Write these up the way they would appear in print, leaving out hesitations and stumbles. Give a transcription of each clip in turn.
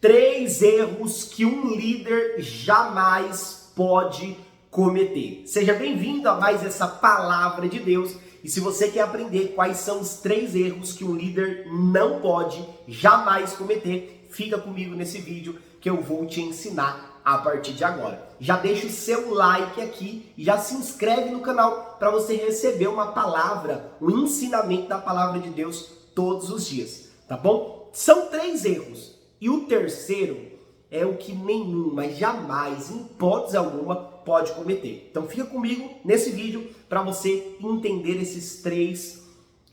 3 erros que um líder jamais pode cometer. Seja bem-vindo a mais essa palavra de Deus. E se você quer aprender quais são os 3 erros que um líder não pode jamais cometer, fica comigo nesse vídeo que eu vou te ensinar a partir de agora. Já deixa o seu like aqui e já se inscreve no canal para você receber uma palavra, um ensinamento da palavra de Deus todos os dias, tá bom? São 3 erros. E o terceiro é o que nenhum, mas jamais, em hipótese alguma, pode cometer. Então fica comigo nesse vídeo para você entender esses 3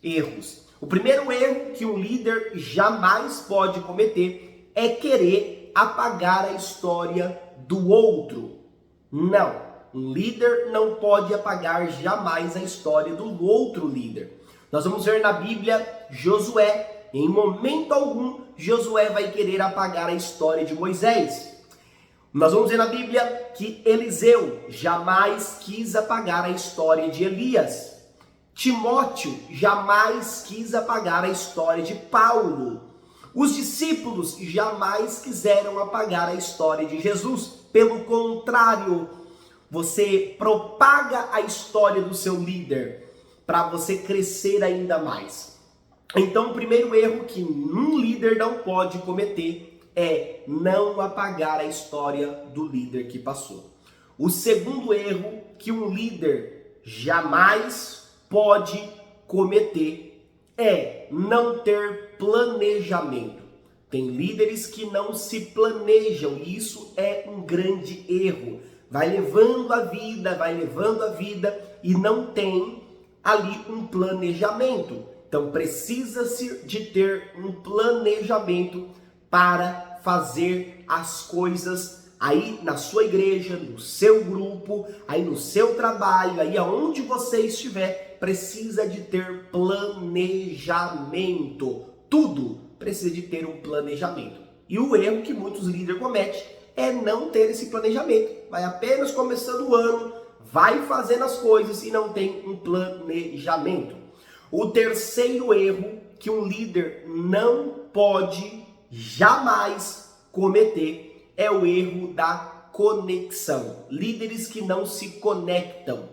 erros. O primeiro erro que um líder jamais pode cometer é querer apagar a história do outro. Não, um líder não pode apagar jamais a história do outro líder. Nós vamos ver na Bíblia Josué. Em momento algum, Josué vai querer apagar a história de Moisés. Nós vamos ver na Bíblia que Eliseu jamais quis apagar a história de Elias. Timóteo jamais quis apagar a história de Paulo. Os discípulos jamais quiseram apagar a história de Jesus. Pelo contrário, você propaga a história do seu líder para você crescer ainda mais. Então, o primeiro erro que um líder não pode cometer é não apagar a história do líder que passou. O segundo erro que um líder jamais pode cometer é não ter planejamento. Tem líderes que não se planejam e isso é um grande erro. Vai levando a vida e não tem ali um planejamento. Então precisa-se de ter um planejamento para fazer as coisas aí na sua igreja, no seu grupo, aí no seu trabalho, aí aonde você estiver, precisa de ter planejamento. Tudo precisa de ter um planejamento. E o erro que muitos líderes cometem é não ter esse planejamento. Vai apenas começando o ano, vai fazendo as coisas e não tem um planejamento. O terceiro erro que um líder não pode jamais cometer é o erro da conexão. Líderes que não se conectam,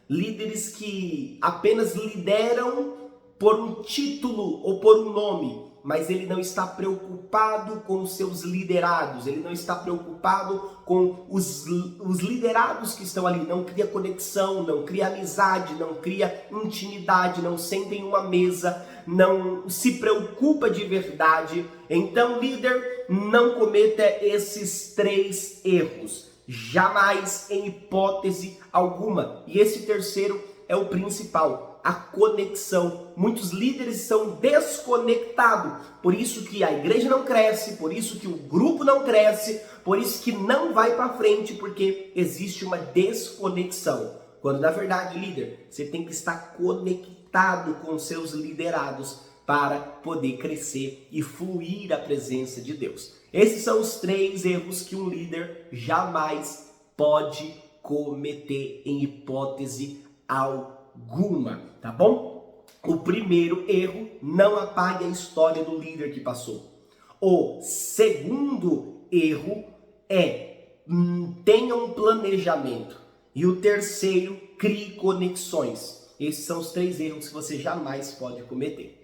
líderes que apenas lideram por um título ou por um nome, mas ele não está preocupado com os seus liderados, ele não está preocupado com os liderados que estão ali, não cria conexão, não cria amizade, não cria intimidade, não senta em uma mesa, não se preocupa de verdade. Então, líder, não cometa esses 3 erros, jamais, em hipótese alguma. E esse terceiro é o principal. A conexão. Muitos líderes são desconectados, por isso que a igreja não cresce, por isso que o grupo não cresce, por isso que não vai para frente, porque existe uma desconexão. Quando na verdade, líder, você tem que estar conectado com seus liderados para poder crescer e fluir a presença de Deus. Esses são os 3 erros que um líder jamais pode cometer em hipótese alguma, tá bom? O primeiro erro, não apague a história do líder que passou. O segundo erro é tenha um planejamento. E o terceiro, crie conexões. Esses são os 3 erros que você jamais pode cometer.